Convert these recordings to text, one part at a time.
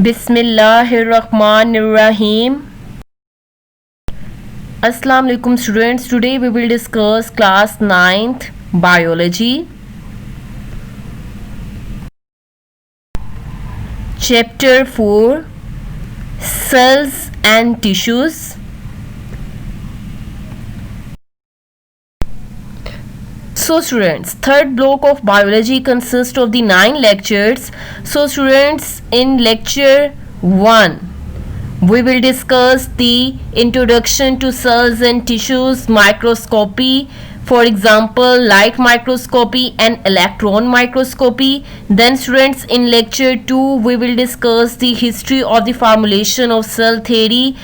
Bismillahirrahmanirrahim. Assalamu alaikum students. Today we will discuss class 9th biology. Chapter 4 cells and tissues. So students, third block of biology consists of the 9 lectures. So students, in lecture 1 we will discuss the introduction to cells and tissues, microscopy, for example light microscopy and electron microscopy. Then students, in lecture 2 we will discuss the history of the formulation of cell theory,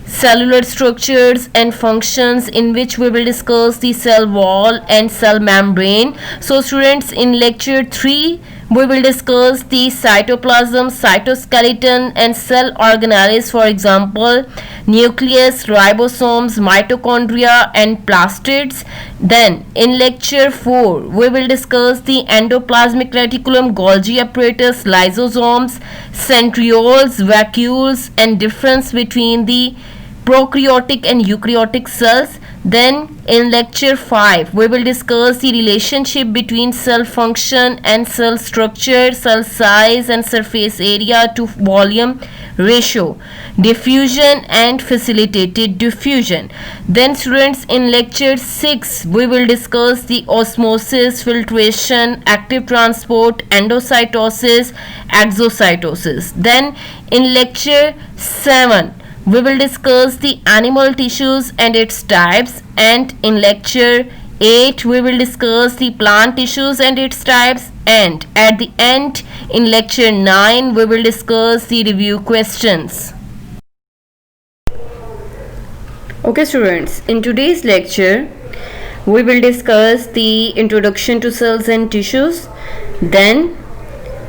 cellular structures and functions, in which we will discuss the cell wall and cell membrane. So students, in lecture 3 we will discuss the cytoplasm, cytoskeleton and cell organelles, for example nucleus, ribosomes, mitochondria and plastids. Then in lecture 4 we will discuss the endoplasmic reticulum, Golgi apparatus, lysosomes, centrioles, vacuoles and difference between the prokaryotic and eukaryotic cells. Then in lecture 5 we will discuss the relationship between cell function and cell structure, cell size and surface area to volume ratio, diffusion and facilitated diffusion. Then students, in lecture 6 we will discuss the osmosis, filtration, active transport, endocytosis, exocytosis. Then in lecture 7 we will discuss the animal tissues and its types, and in lecture 8 we will discuss the plant tissues and its types, and at the end in lecture 9 we will discuss the review questions. Okay students, in today's lecture we will discuss the introduction to cells and tissues, then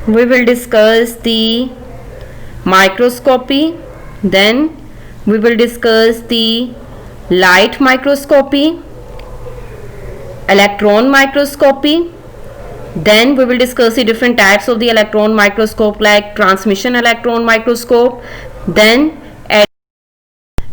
we will discuss the microscopy, then we will discuss the light microscopy, electron microscopy, then we will discuss the different types of the electron microscope like transmission electron microscope. Then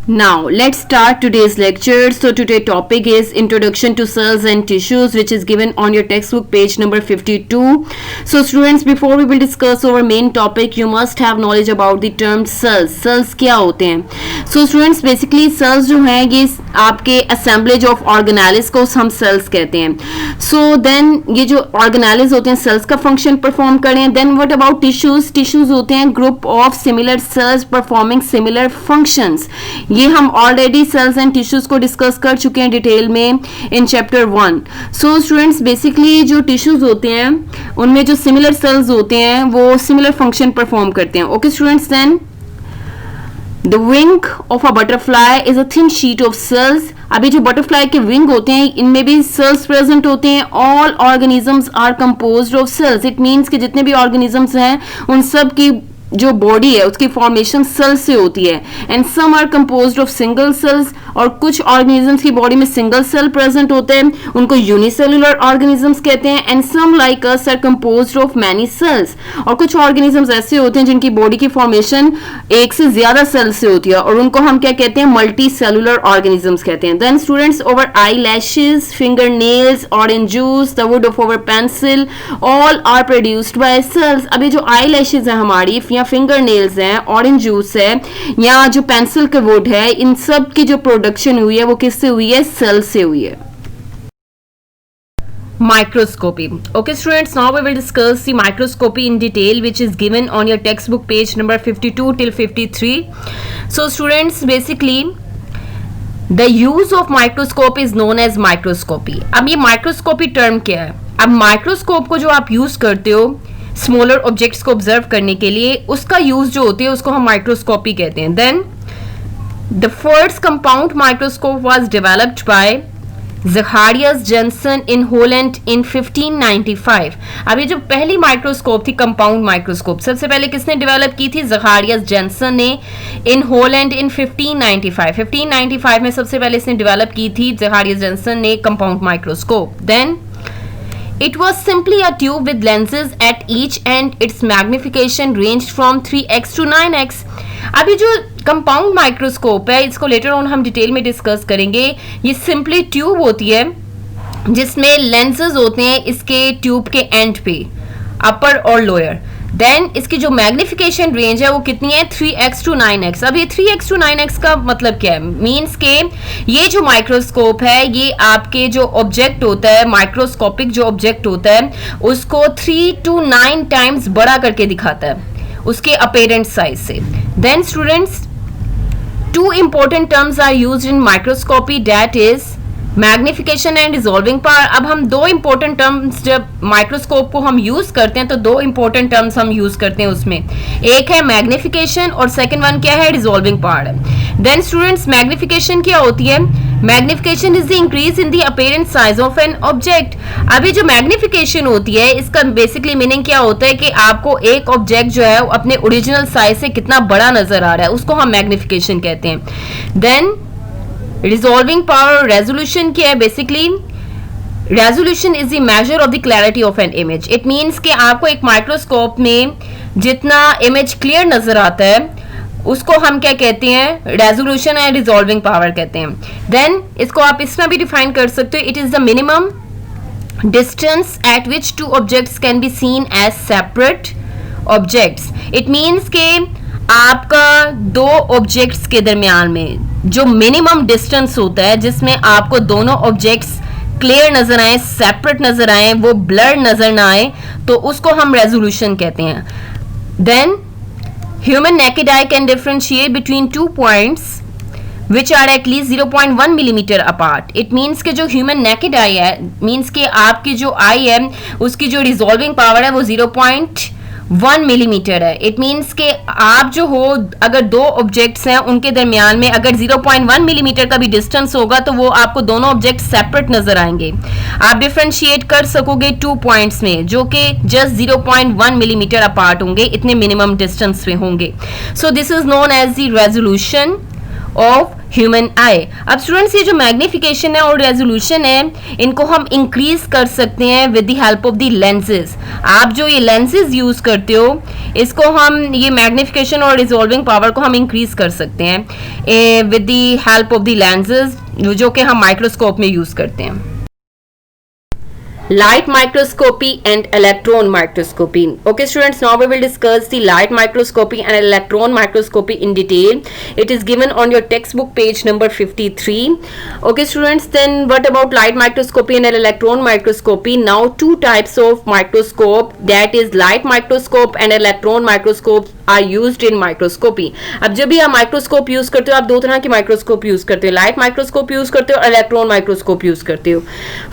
now let's start today's lecture. So today's topic is introduction to cells and tissues, which is given on your textbook page number 52. So students, before we will discuss our main topic, you must have knowledge about the term cells. Cells क्या होते हैं? So students, basically cells जो हैं ये आपके assemblage of organelles को हम cells कहते हैं. So then ये जो organelles होते हैं cells का function perform करें. Then what about tissues? Tissues होते हैं group of similar cells performing similar functions. ये हम ऑलरेडी सेल्स एंड टिश्यूज को डिस्कस कर चुके हैं डिटेल में in chapter 1. So students, basically जो टिश्यूज होते हैं उनमें जो सिमिलर सेल्स होते हैं वो सिमिलर फंक्शन परफॉर्म करते हैं. Okay students, then the wing of a butterfly is a thin sheet of cells. अभी जो बटरफ्लाई के विंग होते हैं इनमें भी सेल्स प्रेजेंट होते हैं. All organisms are composed of cells. It means कि जितने भी ऑर्गेनिजम्स हैं उन सब की जो बॉडी है उसकी फॉर्मेशन सेल से होती है. And some are composed of single cells, और कुछ ऑर्गेनिजम्स की बॉडी में सिंगल सेल प्रेजेंट होते हैं, उनको यूनिसेलुलर ऑर्गेनिजम्स कहते हैं. And some like us are composed of many cells, और कुछ ऑर्गेनिजम्स ऐसे होते हैं जिनकी बॉडी की फॉर्मेशन एक से ज्यादा सेल से होती है, और उनको हम क्या कहते हैं? मल्टी सेलुलर ऑर्गेनिजम्स कहते हैं. Then students, our eyelashes, fingernails, orange juice, the wood of our pencil, all are produced by cells. अभी जो आई लैशेज है हमारी, या फिंगर नेल्स हैं, ऑरेंज जूस है, या जो पेंसिल का वुड है, इन सब की जो प्रोडक्शन हुई है वो किससे हुई है? सेल से हुई है. Microscopy. Okay students, now we will discuss the microscopy in detail, which is given on your textbook page number 52 till 53. So students, basically the use of microscope is known as microscopy. अब ये microscopy term क्या है? अब microscope को जो आप use करते हो स्मॉलर ऑब्जेक्ट्स को ऑब्जर्व करने के लिए, उसका यूज जो होती है उसको हम माइक्रोस्कोपी कहते हैं. Then the first compound microscope was developed by Zacharias Janssen in Holland in 1595. अब ये जो पहली माइक्रोस्कोप थी, कंपाउंड माइक्रोस्कोप, सबसे पहले किसने डेवलप की थी? ज़ेचारियस जेनसन ने इन हॉलैंड इन 1595. 1595 में सबसे पहले इसने डेवलप की थी ज़ेचारियस जेनसन ने compound microscope. Then It was simply a tube with lenses at each end. Its magnification ranged from 3x to 9x. अभी जो कंपाउंड माइक्रोस्कोप है इसको लेटर ऑन हम डिटेल में डिस्कस करेंगे. ये सिंपली ट्यूब होती है जिसमें लेंसेज होते हैं इसके ट्यूब के एंड पे, अपर और लोअर. देन इसकी जो मैग्निफिकेशन रेंज है वो कितनी है, 3x to 9x. अब ये 3x to 9x का मतलब क्या है, मीन्स के ये जो माइक्रोस्कोप है ये आपके जो ऑब्जेक्ट होता है, माइक्रोस्कोपिक जो ऑब्जेक्ट होता है उसको 3 to 9 टाइम्स बड़ा करके दिखाता है उसके अपेरेंट साइज से. Then students, two important terms are used in microscopy, that is magnification and resolving power. अब हम दो इंपॉर्टेंट टर्म्स जब माइक्रोस्कोप को हम यूज करते हैं तो दो इंपॉर्टेंट टर्म्स हम यूज करते हैं उसमें, एक है मैग्निफिकेशन और सेकंड वन क्या है, resolving power. Then students, magnification क्या होती है, magnification is the increase in the appearance size of an object. अभी जो मैग्निफिकेशन होती है इसका बेसिकली मीनिंग क्या होता है कि आपको एक ऑब्जेक्ट जो है अपने ओरिजिनल साइज से कितना बड़ा नजर आ रहा है, उसको हम मैग्निफिकेशन कहते हैं. देन रिजॉल्विंग पावर, रेजोल्यूशन क्या है, basically resolution is the measure of the clarity of an image. It means कि आपको एक माइक्रोस्कोप में जितना इमेज क्लियर नजर आता है उसको हम क्या कहते हैं, रेजोल्यूशन एंड रिजॉल्विंग पावर कहते हैं. देन इसको आप इसमें भी डिफाइन कर सकते हो, it is the minimum distance at which two objects can be seen as separate objects. It means के आपका दो ऑब्जेक्ट्स के दरमियान में जो मिनिमम डिस्टेंस होता है जिसमें आपको दोनों ऑब्जेक्ट्स क्लियर नजर आए, सेपरेट नजर आए, वो ब्लर नजर ना आए, तो उसको हम रेजोल्यूशन कहते हैं. Then human naked eye can differentiate between 2 points which are at least 0.1 millimeter apart. It means कि जो ह्यूमन नेकेड आई है, मीन्स कि आपकी जो आई है उसकी जो रिजॉल्विंग पावर है वो 0.1 मिलीमीटर है. इट मीन्स कि आप जो हो अगर दो ऑब्जेक्ट्स हैं उनके दरमियान में अगर 0.1 मिलीमीटर का भी डिस्टेंस होगा तो वो आपको दोनों ऑब्जेक्ट सेपरेट नजर आएंगे. आप डिफरेंशिएट कर सकोगे 2 पॉइंट्स में जो कि जस्ट 0.1 मिलीमीटर अपार्ट होंगे, इतने मिनिमम डिस्टेंस पे होंगे. So this is known as the resolution of human eye. अब स्टूडेंट्स, ये जो मैग्निफिकेशन है और रेजोल्यूशन है इनको हम इंक्रीज कर सकते हैं with the help of the lenses. आप जो ये लेंसेज यूज करते हो इसको हम ये मैग्निफिकेशन और रिजॉल्विंग पावर को हम इंक्रीज कर सकते हैं with the help of the lenses जो कि हम माइक्रोस्कोप में यूज करते हैं. Light microscopy and electron microscopy. Okay students, now we will discuss the light microscopy and electron microscopy in detail. It is given on your textbook page number 53. Okay students, then what about light microscopy and electron microscopy? Now two types of microscope, that is light microscope and electron microscope are used in microscopy. अब जब भी आप microscope use करते हो आप दो तरह के माइक्रोस्कोप यूज करते हो, लाइट माइक्रोस्कोप यूज करते हो और इलेक्ट्रॉन माइक्रोस्कोप यूज करते हो.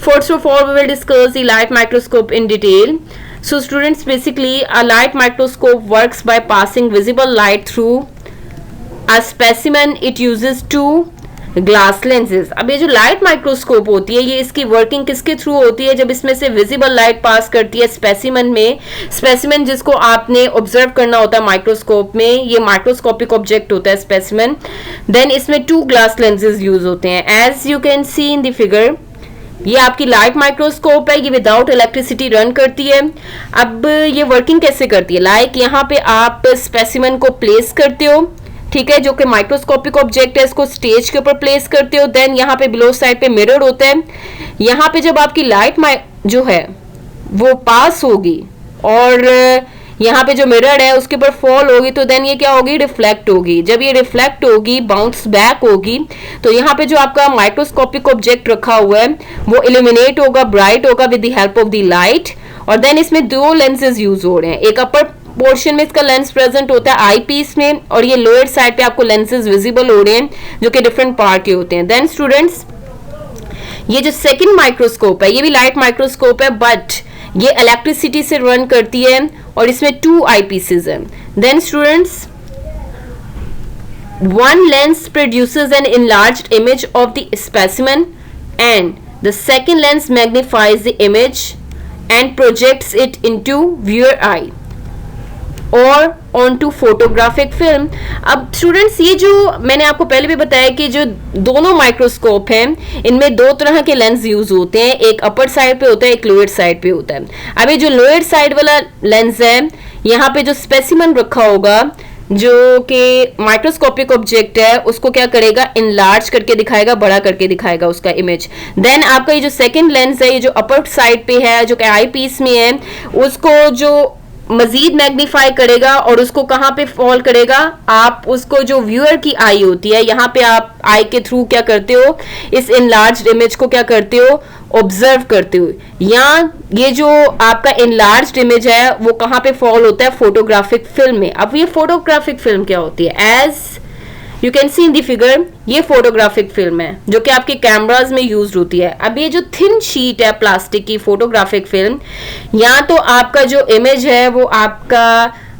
First of all we will discuss the light microscope in detail. So students, basically a light microscope works by passing visible light through a specimen. It uses two glass lenses. अब ये जो light microscope होती है ये इसकी working किसके through होती है, जब इसमें से विजिबल लाइट पास करती है स्पेसिमन में. स्पेसिमन जिसको आपने ऑब्जर्व करना होता है माइक्रोस्कोप में, ये माइक्रोस्कोपिक ऑब्जेक्ट होता है स्पेसिमन. देन इसमें 2 ग्लास लेंसेज यूज होते हैं. As you can see in the figure, ये आपकी लाइट माइक्रोस्कोप है, ये विदाउट इलेक्ट्रिसिटी रन करती है. अब ये वर्किंग कैसे करती है, लाइक यहाँ पे आप स्पेसिमन को प्लेस करते हो, ठीक है, जो कि माइक्रोस्कोपिक ऑब्जेक्ट है इसको स्टेज के ऊपर प्लेस करते हो. देन यहाँ पे बिलो साइड पे मिरर होता है. यहाँ पे जब आपकी लाइट जो है वो पास होगी और यहाँ पे जो मिरर है उसके ऊपर फॉल होगी तो देन ये क्या होगी, रिफ्लेक्ट होगी. जब ये रिफ्लेक्ट होगी, बाउंस बैक होगी, तो यहाँ पे जो आपका माइक्रोस्कोपिक ऑब्जेक्ट रखा हुआ है वो इल्यूमिनेट होगा, ब्राइट होगा with the help of the light. और देन इसमें 2 लेंसेज यूज हो रहे हैं. एक अपर पोर्शन में इसका लेंस प्रेजेंट होता है आई पीस में और ये लोअर साइड पे आपको लेंसेज विजिबल हो रहे हैं जो कि डिफरेंट पार्ट के होते हैं. देन स्टूडेंट्स, ये जो सेकेंड माइक्रोस्कोप है ये भी लाइट माइक्रोस्कोप है बट ये इलेक्ट्रिसिटी से रन करती है और इसमें 2 आई पीसेज हैं. Then students, one lens produces an enlarged image of the specimen and the second lens magnifies the image and projects it into viewer eye. Or on to photographic film. अब students, ये जो मैंने आपको पहले भी बताया कि जो दोनों माइक्रोस्कोप हैं इनमें दो तरह के लेंस यूज होते हैं, एक अपर साइड पे होता है, एक लोअर साइड पे होता है। अब ये जो लोअर साइड वाला लेंस है, यहाँ पे जो स्पेसिमन रखा होगा जो कि माइक्रोस्कोपिक ऑब्जेक्ट है उसको क्या करेगा, इनलार्ज करके दिखाएगा, बड़ा करके दिखाएगा उसका इमेज। देन आपका ये जो सेकंड लेंस है, ये जो अपर साइड पे है, जो कि आई पीस में है, उसको जो मजीद मैग्नीफाई करेगा और उसको कहाँ पे फॉल करेगा, आप उसको जो व्यूअर की आई होती है, यहाँ पे आप आई के थ्रू क्या करते हो, इस इनलार्ज इमेज को क्या करते हो, ऑब्जर्व करते हो। या ये जो आपका इनलार्ज्ड इमेज है वो कहाँ पे फॉल होता है, फोटोग्राफिक फिल्म में। अब ये फोटोग्राफिक फिल्म क्या होती है, as you can see in the figure, ये फोटोग्राफिक फिल्म है जो कि आपके कैमराज में यूज होती है। अब ये जो थिन शीट है प्लास्टिक की फोटोग्राफिक फिल्म, या तो आपका जो इमेज है वो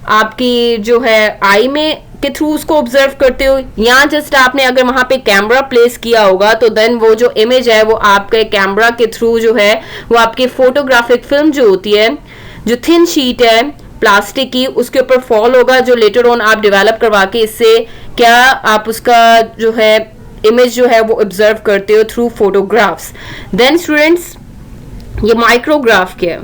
आपकी जो है आई में के थ्रू उसको ऑब्जर्व करते हो, या जस्ट आपने अगर वहां पे कैमरा प्लेस किया होगा तो देन वो जो इमेज है वो आपके कैमरा के थ्रू जो है वो आपकी फोटोग्राफिक फिल्म जो होती है, जो थिन शीट है प्लास्टिक की, उसके ऊपर फॉल होगा, जो लेटर ऑन आप डेवलप करवा के इससे क्या आप उसका जो है इमेज जो है वो ऑब्जर्व करते हो थ्रू फोटोग्राफ्स। देन स्टूडेंट्स, ये माइक्रोग्राफ क्या है,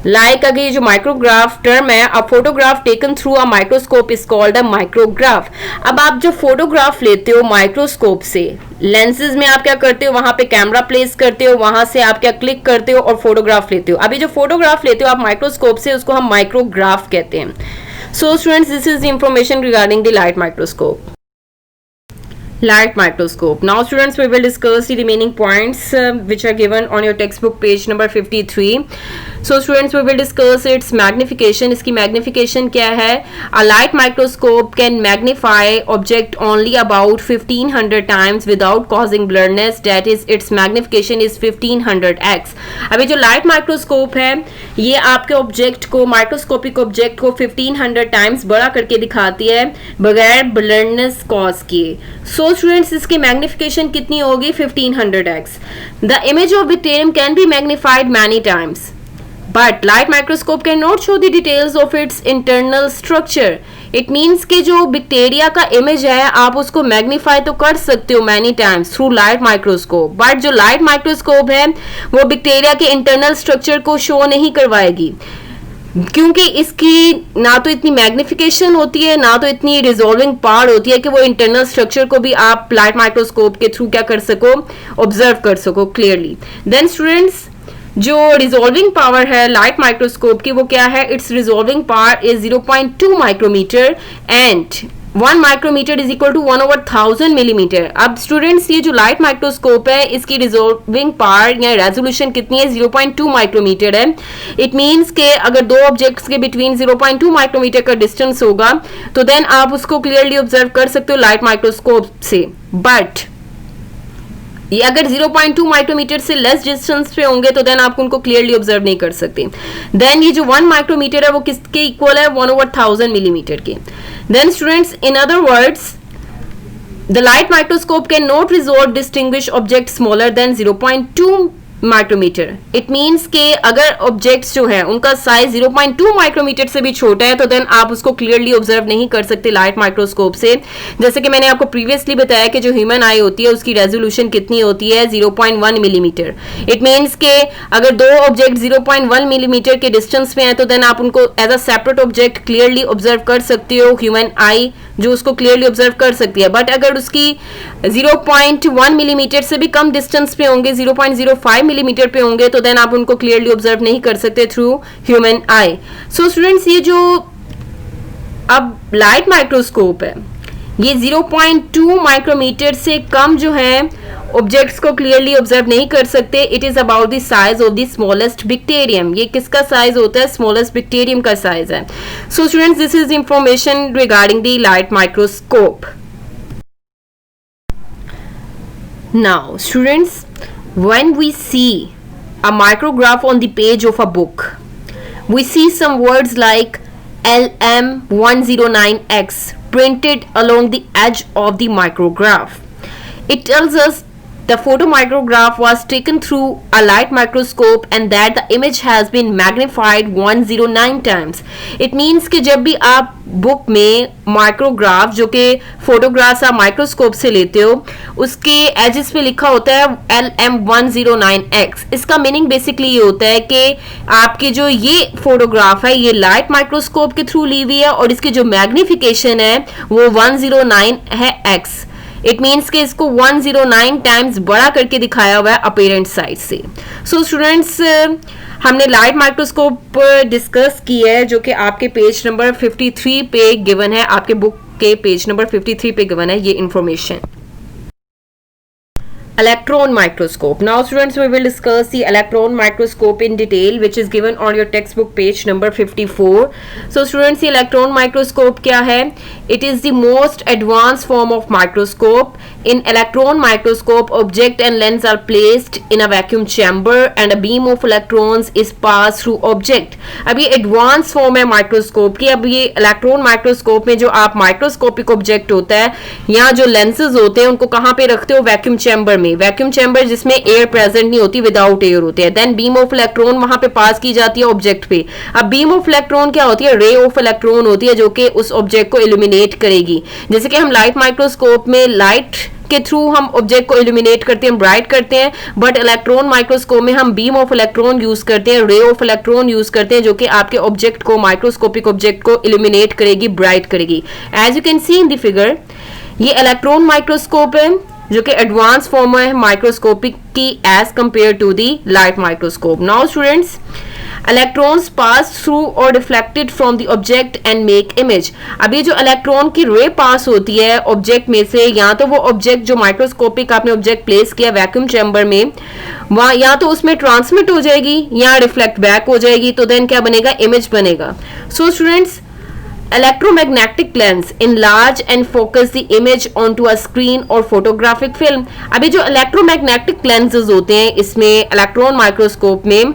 लाइक अगर ये जो माइक्रोग्राफ टर्म है, a photograph taken through a microscope is called a micrograph. अब आप जो फोटोग्राफ लेते हो माइक्रोस्कोप से, लेंसेज में आप क्या करते हो, वहां पे कैमरा प्लेस करते हो, वहां से आप क्या क्लिक करते हो और फोटोग्राफ लेते हो। अभी जो फोटोग्राफ लेते हो आप माइक्रोस्कोप से, उसको हम माइक्रोग्राफ कहते हैं। So students, this is the information regarding the light microscope. Light microscope. Now students, we will discuss the remaining points which are given on your textbook page number 53. So students, we will discuss its magnification. इसकी magnification क्या है? A light microscope can magnify object only about 1500 times without causing blurriness. That is, its magnification is 1500x. अभी जो light microscope है ये आपके object को, microscopic object को 1500 टाइम्स बड़ा करके दिखाती है बगैर ब्लरनेस कॉज किए। सो स्टूडेंट्स, इसकी मैग्निफिकेशन कितनी होगी, 1500x. The image of bacterium can be magnified many times, but light microscope can not show the details of its internal structure. It means कि जो बैक्टीरिया का इमेज है आप उसको मैग्नीफाई तो कर सकते हो many times through light microscope, but जो लाइट माइक्रोस्कोप है वो बैक्टीरिया के इंटरनल स्ट्रक्चर को शो नहीं करवाएगी, क्योंकि इसकी ना तो इतनी मैग्निफिकेशन होती है ना तो इतनी रिजॉल्विंग पावर होती है कि वो इंटरनल स्ट्रक्चर को भी आप लाइट माइक्रोस्कोप के थ्रू क्या कर सको, ऑब्जर्व कर सको क्लियरली. देन स्टूडेंट्स, जो रिजॉल्विंग पावर है लाइट माइक्रोस्कोप की वो क्या है, its resolving power is 0.2 micrometre and 1 micrometre is equal to 1/1000 millimetre. अब स्टूडेंट्स, ये जो लाइट माइक्रोस्कोप है इसकी रिजॉल्विंग पावर या रेजोल्यूशन कितनी है, 0.2 माइक्रोमीटर है. इट मीन्स के अगर दो ऑब्जेक्ट्स के बिटवीन 0.2 माइक्रोमीटर का डिस्टेंस होगा तो देन आप उसको क्लियरली ऑब्जर्व कर सकते हो लाइट माइक्रोस्कोप से. बट ये अगर 0.2 माइक्रोमीटर से लेस डिस्टेंस पे होंगे तो देन आप उनको क्लियरली ऑब्जर्व नहीं कर सकते. देन ये जो 1 माइक्रोमीटर है वो किसके इक्वल है, 1/1000 मिलीमीटर के. Then students, in other words, the light microscope cannot resolve distinguish objects smaller than 0.2 micrometre. It means के अगर ऑब्जेक्ट्स जो है उनका साइज 0.2 माइक्रोमीटर से भी छोटा है तो देन आप उसको क्लियरली ऑब्जर्व नहीं कर सकते लाइट माइक्रोस्कोप से. जैसे कि मैंने आपको प्रीवियसली बताया कि जो ह्यूमन आई होती है उसकी रेजोल्यूशन कितनी होती है, 0.1 मिलीमीटर. इट मीन्स के अगर दो ऑब्जेक्ट 0.1 मिलीमीटर के डिस्टेंस में है तो देन आप उनको as a separate object clearly observe कर सकते हो, ह्यूमन आई जो उसको क्लियरली ऑब्जर्व कर सकती है. बट अगर उसकी 0.1 मिलीमीटर से भी कम डिस्टेंस पे होंगे, 0.05 मिलीमीटर पे होंगे तो देन आप उनको क्लियरली ऑब्जर्व नहीं कर सकते थ्रू ह्यूमन आई. सो स्टूडेंट्स, ये जो अब लाइट माइक्रोस्कोप है ये 0.2 माइक्रोमीटर से कम जो है ऑब्जेक्ट्स को क्लियरली ऑब्जर्व नहीं कर सकते. It is about the size of the smallest bacterium. ये किसका साइज होता है, स्मॉलेस्ट बैक्टीरियम का साइज है. So students, this is information regarding the light microscope. Now students, when we see a micrograph on the page of a book, we see some words like LM109X printed along the edge of the micrograph. It tells us the photomicrograph was taken through a light microscope and that the image has been magnified 109 times. It means कि जब भी आप book में micrograph जो कि photographs आप microscope से लेते हो उसके एजेस पे लिखा होता है LM109X. इसका मीनिंग बेसिकली ये होता है कि आपकी जो ये फोटोग्राफ है ये लाइट माइक्रोस्कोप के थ्रू ली हुई है और इसकी जो मैग्निफिकेशन है वो 109 है X. इट मीन्स कि इसको 109 टाइम्स बड़ा करके दिखाया हुआ है अपीरेंट साइड से. सो स्टूडेंट्स हमने लाइट माइक्रोस्कोप डिस्कस की है जो कि आपके पेज नंबर 53 पे गिवन है, आपके बुक के पेज नंबर 53 पे गिवन है ये information. Electron microscope. Now students we will discuss the electron microscope in detail which is given on your textbook page number 54. So students the electron microscope क्या है? It is the most advanced form of microscope. In electron microscope object and lens are placed in a vacuum chamber and a beam of electrons is passed through object. अब ये advanced form है microscope की. अब ये electron microscope में जो आप microscopic object होता है यहाँ जो lenses होते हैं उनको कहाँ पे रखते हो? vacuum chamber में. वैक्यूम चैम्बर जिसमें एयर प्रेजेंट नहीं होती, विदाउट एयर होते हैं. देन बीम ऑफ इलेक्ट्रॉन वहां पे पास की जाती है ऑब्जेक्ट पे. अब बीम ऑफ इलेक्ट्रॉन क्या होती है? रे ऑफ इलेक्ट्रॉन होती है जो कि उस ऑब्जेक्ट को इल्यूमिनेट करेगी. जैसे कि हम लाइट माइक्रोस्कोप में लाइट के थ्रू हम ऑब्जेक्ट को इल्यूमिनेट करते हैं, ब्राइट करते हैं, बट इलेक्ट्रॉन माइक्रोस्कोप में हम बीम ऑफ इलेक्ट्रॉन यूज करते हैं, रे ऑफ इलेक्ट्रॉन यूज करते हैं जो कि आपके ऑब्जेक्ट को, माइक्रोस्कोपिक ऑब्जेक्ट को इल्यूमिनेट करेगी, ब्राइट करेगी. As you can see in the figure ये इलेक्ट्रॉन माइक्रोस्कोप है जो कि एडवांस फॉर्म है माइक्रोस्कोपिक की as compare to the light microscope. Now students electrons pass through और reflected from the object and make image. अब ये जो इलेक्ट्रॉन की रे पास होती है ऑब्जेक्ट में से, या तो वो ऑब्जेक्ट जो माइक्रोस्कोपिक आपने ऑब्जेक्ट प्लेस किया वैक्यूम चैम्बर में वहां या तो उसमें ट्रांसमिट हो जाएगी या रिफ्लेक्ट बैक हो जाएगी, तो देन क्या बनेगा? इमेज बनेगा. So students electromagnetic lens enlarge and focus the image onto a screen or photographic film. अभी जो electromagnetic lenses होते हैं इसमें इलेक्ट्रॉन माइक्रोस्कोप में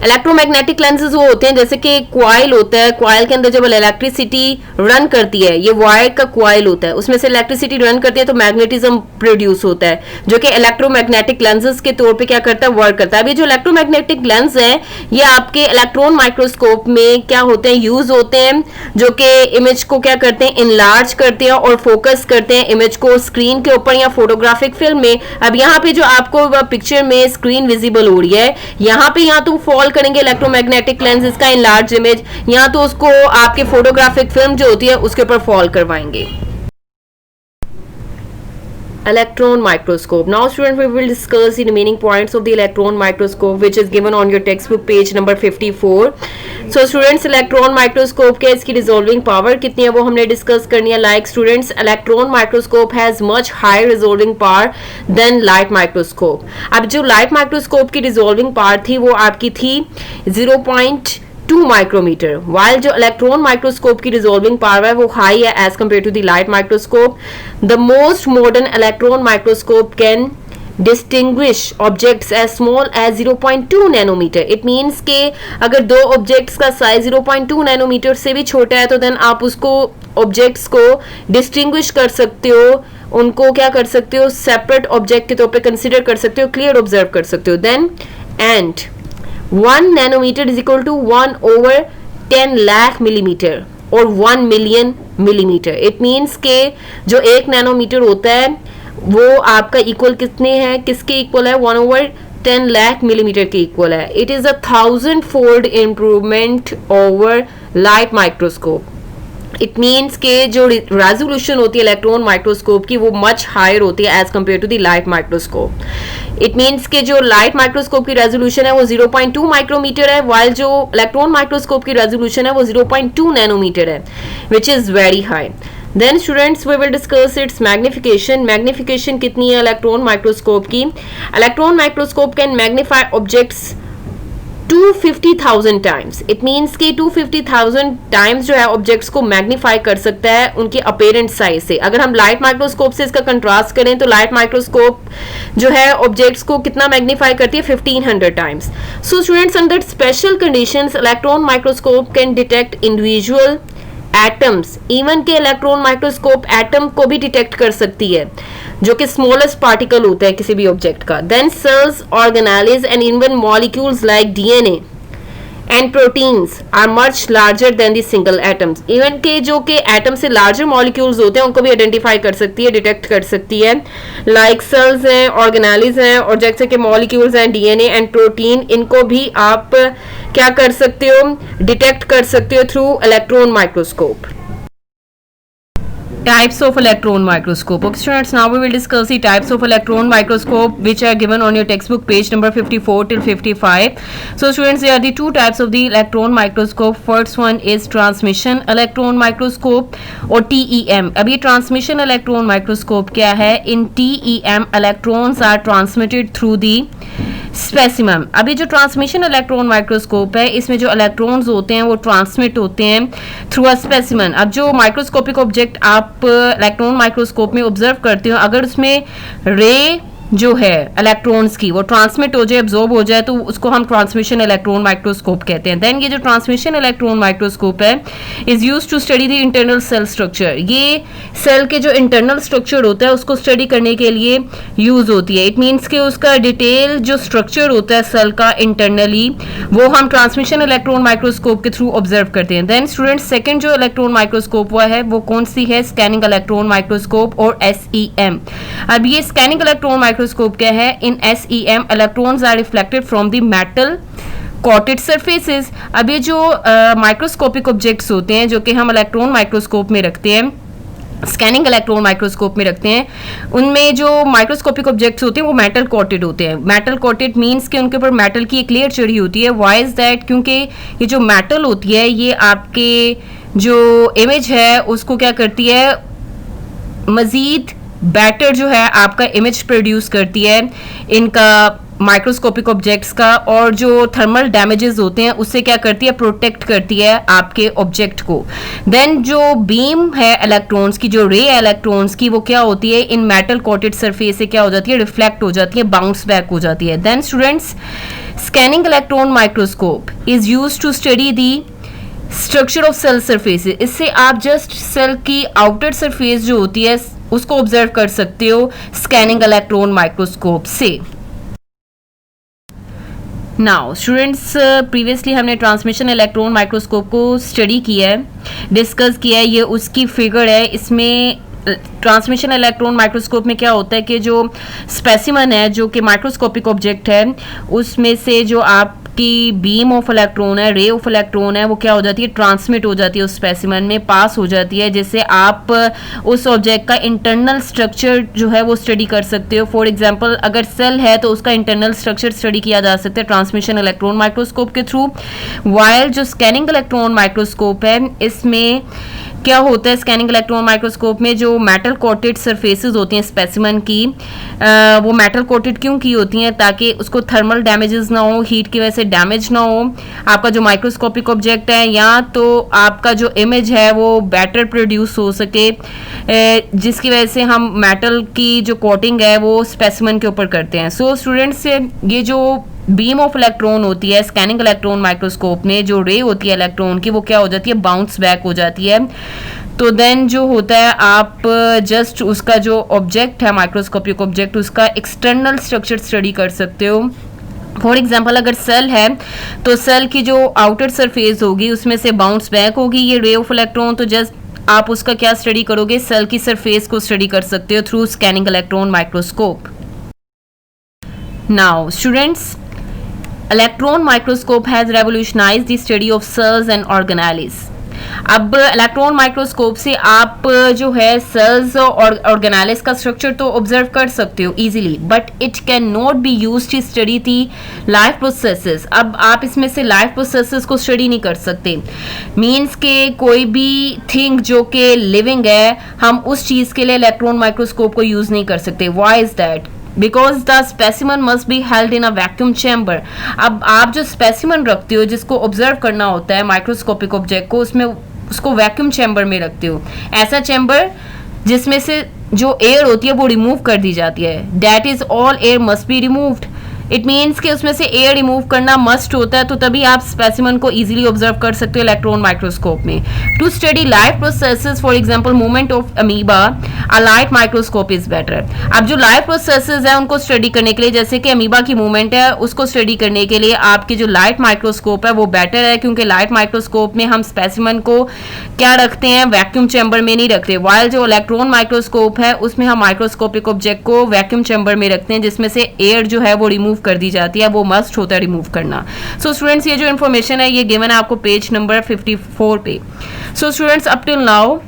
इलेक्ट्रोमैग्नेटिक लेंसेज वो होते हैं जैसे कि क्वाइल होता है, क्वाइल के अंदर जब इलेक्ट्रिसिटी रन करती है, ये वायर का क्वाइल होता है, उसमें से इलेक्ट्रिसिटी रन करती है तो मैग्नेटिज्म प्रोड्यूस होता है जो कि इलेक्ट्रोमैग्नेटिक लेंसेज के तौर पे क्या करता है? वर्क करता है. अभी जो इलेक्ट्रोमैग्नेटिक लेंस है ये आपके इलेक्ट्रॉन माइक्रोस्कोप में क्या होते हैं? यूज होते हैं जो कि इमेज को क्या करते हैं? इनलार्ज करते हैं और फोकस करते हैं इमेज को स्क्रीन के ऊपर या फोटोग्राफिक फिल्म में. अब यहाँ पे जो आपको पिक्चर में स्क्रीन विजिबल हो रही है यहाँ पे या तो फॉल करेंगे इलेक्ट्रोमैग्नेटिक लेंस इसका इनलार्ज इमेज, या तो उसको आपके फोटोग्राफिक फिल्म जो होती है उसके ऊपर फॉल करवाएंगे. Electron microscope. Now students we will discuss the remaining points of the electron microscope which is given on your textbook page number 54. So students electron microscope के इसकी resolving power कितनी है वो हमने discuss करनी है. Like students electron microscope has much higher resolving power than light microscope. अब जो light microscope की resolving power थी वो आपकी थी 0.2 माइक्रोमीटर, वाइल जो इलेक्ट्रॉन माइक्रोस्कोप की रिजॉल्विंग पावर है वो हाई है as compare to the light microscope. The most modern electron microscope can distinguish objects as small as 0.2 nanometre. It means के अगर दो ऑब्जेक्ट्स का साइज 0.2 नैनोमीटर से भी छोटा है तो देन आप उसको ऑब्जेक्ट्स को डिस्टिंग्विश कर सकते हो, उनको क्या कर सकते हो? सेपरेट ऑब्जेक्ट के तौर पे कंसिडर कर सकते हो, क्लियर ऑब्जर्व कर सकते हो. Then and 1 nanometre is equal to 1/10 lakh millimetre और 1 मिलियन मिलीमीटर. इट मीन्स के जो 1 नैनोमीटर होता है वो आपका इक्वल कितने है? किसके इक्वल है? 1/10 लाख मिलीमीटर के इक्वल है. It is 1000-fold improvement over light microscope. It means के जो रेजोल्यूशन होती है इलेक्ट्रॉन माइक्रोस्कोप की वो मच हायर होती है as compare to the light microscope. It means के जो लाइट माइक्रोस्कोप की रेजोल्यूशन है वो 0.2 माइक्रोमीटर है, वाइल जो इलेक्ट्रॉन माइक्रोस्कोप की रेजोल्यूशन है वो 0.2 नैनोमीटर है, which is very high. Then students we will discuss its magnification. Magnification कितनी है इलेक्ट्रॉन माइक्रोस्कोप की? Electron microscope can magnify objects 250,000 times. It means कि 250,000 टाइम्स जो है ऑब्जेक्ट्स को मैग्नीफाई कर सकता है उनके अपेरेंट साइज से. अगर हम लाइट माइक्रोस्कोप से इसका कंट्रास्ट करें तो लाइट माइक्रोस्कोप जो है ऑब्जेक्ट्स को कितना मैग्नीफाई करती है? 1500 times. So students under special conditions electron microscope can detect individual atoms. Even के इलेक्ट्रॉन माइक्रोस्कोप एटम को भी डिटेक्ट कर सकती है. जो कि स्मॉलेस्ट पार्टिकल होता है किसी भी ऑब्जेक्ट का. Then cells, organelles and even molecules like DNA and proteins are much larger than the single atoms. Even के जो कि एटम से लार्जर मॉलिक्यूल्स होते हैं उनको भी आइडेंटिफाई कर सकती है, डिटेक्ट कर सकती है. लाइक सेल्स हैं, ऑर्गेनेल्स हैं, और जैसे कि मॉलिक्यूल्स हैं, डीएनए एंड प्रोटीन, इनको भी आप क्या कर सकते हो, डिटेक्ट कर सकते हो through electron microscope. Types of electron microscope. Okay students, now we will discuss the types of electron microscope which are given on your textbook page number 54 till 55. So students, there are the two types of the electron microscope. First one is transmission electron microscope or TEM. अब ये transmission electron microscope क्या है? In TEM electrons are transmitted through the specimen. अभी जो transmission electron microscope है इसमें जो electrons होते हैं वो ट्रांसमिट होते हैं थ्रू अ स्पेसिमन. अब जो माइक्रोस्कोपिक ऑब्जेक्ट आप इलेक्ट्रॉन माइक्रोस्कोप में ऑब्जर्व करते हो, अगर उसमें रे जो है इलेक्ट्रॉन्स की वो ट्रांसमिट हो जाए, एब्जॉर्ब हो जाए, तो उसको हम ट्रांसमिशन इलेक्ट्रॉन माइक्रोस्कोप कहते हैं. देन ये जो ट्रांसमिशन इलेक्ट्रॉन माइक्रोस्कोप है is used to study the internal cell structure. ये सेल के जो इंटरनल स्ट्रक्चर होता है उसको स्टडी करने के लिए यूज होती है. इट मीन्स कि उसका डिटेल जो स्ट्रक्चर होता है सेल का इंटरनली वो हम ट्रांसमिशन इलेक्ट्रॉन माइक्रोस्कोप के थ्रू ऑब्जर्व करते हैं. देन स्टूडेंट्स, सेकेंड जो इलेक्ट्रॉन माइक्रोस्कोप हुआ है वो कौन सी है? स्कैनिंग इलेक्ट्रॉन माइक्रोस्कोप और SEM. अब ये स्कैनिंग इलेक्ट्रॉन माइक्रोस्कोप क्या है? इन SEM electrons are reflected from the metal coated surfaces. अब ये जो माइक्रोस्कोपिक ऑब्जेक्ट्स होते हैं जो कि हम इलेक्ट्रॉन माइक्रोस्कोप में रखते हैं, स्कैनिंग इलेक्ट्रॉन माइक्रोस्कोप में रखते हैं, उनमें जो माइक्रोस्कोपिक ऑब्जेक्ट्स होते हैं वो मेटल कोटेड होते हैं. मेटल कोटेड मींस कि उनके ऊपर मेटल की एक लेयर चढ़ी होती है. Why is that? क्योंकि ये जो मेटल होती है ये आपके जो इमेज है उसको क्या करती है, मजीद बेटर जो है आपका इमेज प्रोड्यूस करती है इनका माइक्रोस्कोपिक ऑब्जेक्ट्स का, और जो थर्मल डैमेजेस होते हैं उससे क्या करती है, प्रोटेक्ट करती है आपके ऑब्जेक्ट को. देन जो बीम है इलेक्ट्रॉन्स की, जो रे है इलेक्ट्रॉन्स की, वो क्या होती है, इन मेटल कोटेड सरफेस से क्या हो जाती है, रिफ्लेक्ट हो जाती है, बाउंस बैक हो जाती है. Then students, scanning electron microscope is use to study the structure of cell surfaces. इससे आप जस्ट सेल की आउटर सरफेस जो होती है उसको ऑब्जर्व कर सकते हो स्कैनिंग इलेक्ट्रॉन माइक्रोस्कोप से. नाउ स्टूडेंट्स, प्रीवियसली हमने ट्रांसमिशन इलेक्ट्रॉन माइक्रोस्कोप को स्टडी किया है, डिस्कस किया है. ये उसकी फिगर है. इसमें ट्रांसमिशन इलेक्ट्रॉन माइक्रोस्कोप में क्या होता है कि जो स्पेसिमन है जो कि माइक्रोस्कोपिक ऑब्जेक्ट है उसमें से जो आपकी बीम ऑफ इलेक्ट्रॉन है, रे ऑफ इलेक्ट्रॉन है, वो क्या हो जाती है, ट्रांसमिट हो जाती है उस स्पेसिमन में, पास हो जाती है, जिससे आप उस ऑब्जेक्ट का इंटरनल स्ट्रक्चर जो है वो स्टडी कर सकते हो. फॉर एग्जांपल, अगर सेल है तो उसका इंटरनल स्ट्रक्चर स्टडी किया जा सकता है ट्रांसमिशन इलेक्ट्रॉन माइक्रोस्कोप के थ्रू. वाइल जो स्कैनिंग इलेक्ट्रॉन माइक्रोस्कोप है इसमें क्या होता है, स्कैनिंग इलेक्ट्रॉन माइक्रोस्कोप में जो मेटल कोटेड सरफेसेस होती हैं स्पेसिमन की, वो मेटल कोटेड क्यों की होती हैं, ताकि उसको थर्मल डैमेजेस ना हो, हीट की वजह से डैमेज ना हो आपका जो माइक्रोस्कोपिक ऑब्जेक्ट है, या तो आपका जो इमेज है वो बेटर प्रोड्यूस हो सके, जिसकी वजह से हम मेटल की जो कोटिंग है वो स्पेसिमन के ऊपर करते हैं. सो स्टूडेंट्स, ये जो बीम ऑफ इलेक्ट्रॉन होती है स्कैनिंग इलेक्ट्रॉन माइक्रोस्कोप में, जो रे होती है इलेक्ट्रॉन की, वो क्या हो जाती है, बाउंस बैक हो जाती है. तो देन जो होता है आप जस्ट उसका जो ऑब्जेक्ट है माइक्रोस्कोपिक ऑब्जेक्ट उसका एक्सटर्नल स्ट्रक्चर स्टडी कर सकते हो. फॉर एग्जाम्पल, अगर सेल है तो सेल की जो आउटर सरफेस होगी उसमें से बाउंस बैक होगी ये रे ऑफ इलेक्ट्रॉन, तो जस्ट आप उसका क्या स्टडी करोगे, सेल की सरफेस को स्टडी कर सकते हो through scanning electron microscope. Now students, electron microscope has revolutionised the study of cells and organelles. अब इलेक्ट्रॉन माइक्रोस्कोप से आप जो है सेल्स और ऑर्गेनेल्स का स्ट्रक्चर तो ऑब्जर्व कर सकते हो easily, but it can not be used to study the life processes. अब आप इसमें से लाइफ प्रोसेसेस को स्टडी नहीं कर सकते. मीन्स के कोई भी थिंग जो कि लिविंग है हम उस चीज़ के लिए इलेक्ट्रॉन माइक्रोस्कोप को यूज़ नहीं कर सकते. Why is that? Because the specimen must be held in a vacuum chamber. अब आप जो स्पेसिमन रखते हो जिसको ऑब्जर्व करना होता है माइक्रोस्कोपिक ऑब्जेक्ट को, उसमें उसको वैक्यूम चैम्बर में रखते हो, ऐसा चैम्बर जिसमें से जो एयर होती है वो रिमूव कर दी जाती है. That is all air must be removed it means कि उसमें से एयर रिमूव करना मस्ट होता है, तो तभी आप स्पेसिमन को इजीली ऑब्जर्व कर सकते हो इलेक्ट्रॉन माइक्रोस्कोप में. To study live processes, for example movement of amoeba, a light microscope is better. अब जो लाइव प्रोसेसेस है उनको स्टडी करने के लिए, जैसे कि अमीबा की मूवमेंट है, उसको स्टडी करने के लिए आपकी जो लाइट माइक्रोस्कोप है वो बेटर है, क्योंकि लाइट माइक्रोस्कोप में हम स्पेसिमन को क्या रखते हैं, वैक्यूम चैम्बर में नहीं रखते. वाइल जो इलेक्ट्रॉन माइक्रोस्कोप है उसमें हम माइक्रोस्कोपिक ऑब्जेक्ट को वैक्यूम चैम्बर में रखते हैं, जिसमें से एयर जो है वो रिमूव कर दी जाती है, वो मस्ट होता है रिमूव करना. सो स्टूडेंट्स, ये जो इन्फॉर्मेशन है ये गिवन है आपको पेज नंबर 54 पे. So students, up till now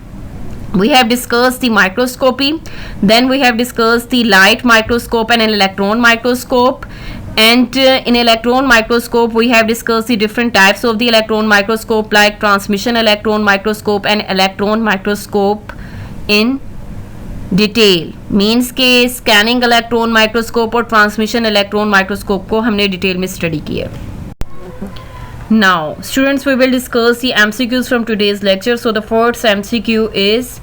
we have discussed the microscopy, then we have discussed the light microscope and an electron microscope, and in electron microscope we have discussed the different types of the electron microscope like transmission electron microscope and electron microscope in detail. Means के scanning electron microscope और transmission electron microscope को हमने detail में study किया. Now, students, we will discuss the MCQs from today's lecture. So, the first MCQ is,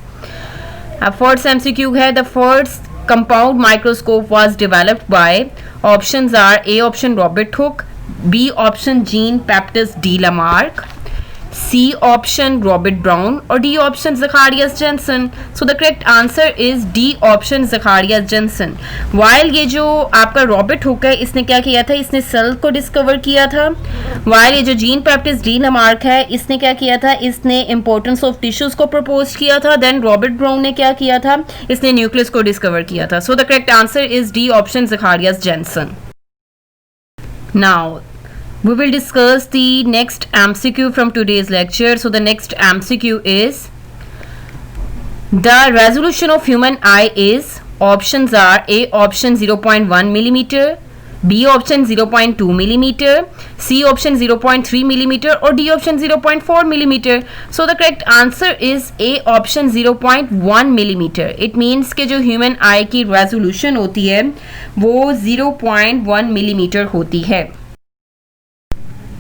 the first compound microscope was developed by, options are A option Robert Hooke, B option Jean-Baptiste de Lamarck, C option Robert Brown, or D option Zacharias Janssen. So the correct answer is D option Zacharias Janssen. While ये जो आपका Robert Hooke है, इसने क्या किया था, इसने cell को डिस्कवर किया था. While ये जो जीन बैप्टिस्ट डी लमार्क है, इसने क्या किया था, इसने इंपॉर्टेंस ऑफ टिश्यूज को प्रपोज किया था. देन रॉबर्ट ब्राउन ने क्या किया था, इसने न्यूक्लियस को डिस्कवर किया था. So the correct answer is D option Zacharias Janssen. Now we will discuss the next MCQ from today's lecture. So the next MCQ is, the resolution of human eye is, options are A option 0.1 millimeter, B option 0.2 millimeter, C option 0.3 millimeter, or D option 0.4 millimeter. So the correct answer is A option 0.1 millimeter. It means कि जो human eye की resolution होती है वो 0.1 millimeter होती है.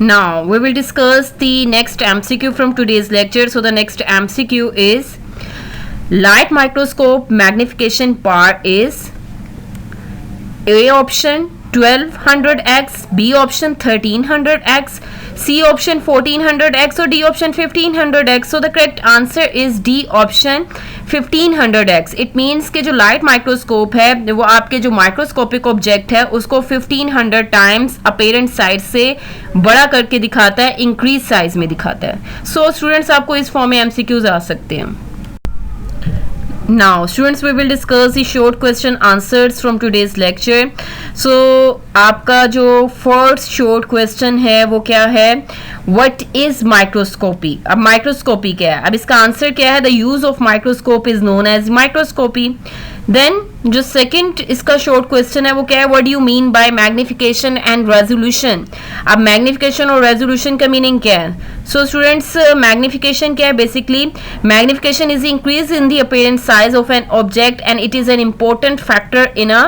Now we will discuss the next MCQ from today's lecture. So the next MCQ is, light microscope magnification power is A option 1200x, B option 1300x, C option 1400x, or D option 1500x. So the correct answer is D option 1500x. It means कि जो light microscope है वो आपके जो microscopic object है उसको 1500 times apparent size से बड़ा करके दिखाता है, इंक्रीज साइज में दिखाता है. सो स्टूडेंट्स, आपको इस फॉर्म में MCQs आ सकते हैं. Now students, we will discuss the short question answers from today's lecture. So आपका जो first short question है वो क्या है, what is microscopy. अब माइक्रोस्कोपी क्या है, अब इसका आंसर क्या है, the use of microscope is known as microscopy. Then जो सेकंड इसका शॉर्ट क्वेश्चन है वो क्या है, what do you mean by magnification and resolution. अब मैग्निफिकेशन और रेजोल्यूशन का मीनिंग क्या है. सो स्टूडेंट्स, मैग्निफिकेशन क्या है, basically magnification is increase in the appearance size of an object and it is an important factor in a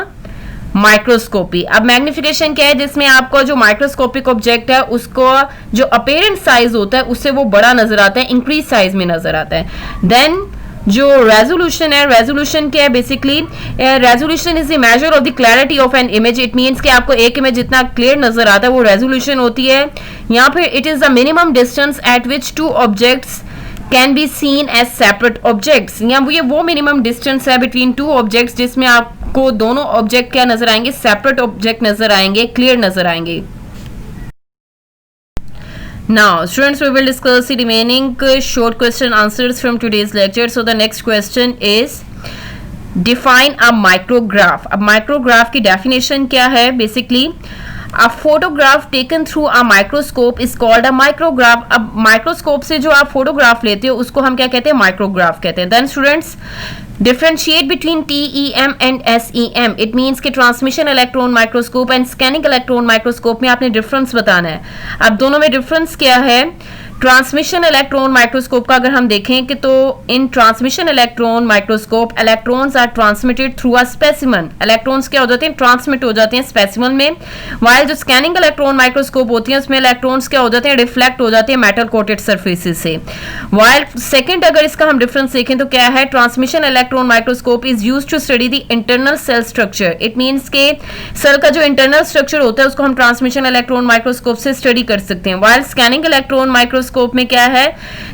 microscopy. अब magnification क्या है, जिसमें आपको जो माइक्रोस्कोपिक ऑब्जेक्ट है उसको जो अपीयरेंस साइज होता है उससे वो बड़ा नजर आता है, इंक्रीज साइज में नजर आता है. देन जो रेजोल्यूशन है, रेजोल्यूशन क्या है, basically resolution is the measure of the clarity of an image. It means कि आपको एक इमेज जितना क्लियर नजर आता है वो रेजोल्यूशन होती है. यहाँ पे it is the minimum distance at which two objects can be seen as separate objects. यहाँ ये वो मिनिमम डिस्टेंस है बिटवीन टू ऑब्जेक्ट्स जिसमें आपको दोनों ऑब्जेक्ट क्या नजर आएंगे, सेपरेट ऑब्जेक्ट नजर आएंगे, क्लियर नजर आएंगे. Now students, we will discuss the remaining short question answers from today's lecture. So the next question is, define a micrograph. अब micrograph की definition क्या है, basically a photograph taken through a microscope is called a micrograph. अब microscope से जो आप photograph लेते हो उसको हम क्या कहते हैं, माइक्रोग्राफ कहते हैं. Then students, differentiate between TEM and SEM. It means कि transmission electron microscope and scanning electron microscope में आपने डिफरेंस बताना है. अब दोनों में डिफरेंस क्या है. ट्रांसमिशन इलेक्ट्रॉन माइक्रोस्कोप का अगर हम देखें कि तो in transmission electron microscope electrons are transmitted through a specimen, electrons क्या हो जाते हैं, ट्रांसमिट हो जाते हैं स्पेसिमन में, वाइल जो स्कैनिंग इलेक्ट्रॉन माइक्रोस्कोप होती है उसमें इलेक्ट्रॉन्स क्या हो जाते हैं, रिफ्लेक्ट हो जाते हैं मेटल कोटेड सरफेसेस से। वाइल सेकंड अगर इसका हम डिफरेंस देखें तो क्या है, transmission electron microscope is used to study the internal cell structure, it means के सेल का जो इंटरनल स्ट्रक्चर होता है उसको हम ट्रांसमिशन इलेक्ट्रॉन माइक्रोस्कोप से स्टडी कर सकते हैं। वाइल स्कैनिंग इलेक्ट्रॉन माइक्रोस्कोप में क्या है,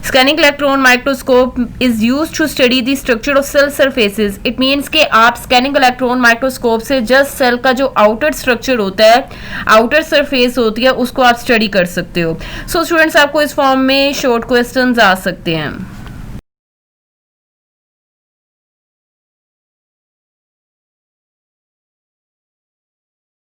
scanning electron microscope is used to study the structure of cell surfaces, it means के आप स्कैनिंग इलेक्ट्रॉन माइक्रोस्कोप से जस्ट सेल का जो आउटर स्ट्रक्चर होता है, आउटर सरफेस होती है, उसको आप स्टडी कर सकते हो। सो स्टूडेंट्स आपको इस फॉर्म में शॉर्ट क्वेश्चंस आ सकते हैं।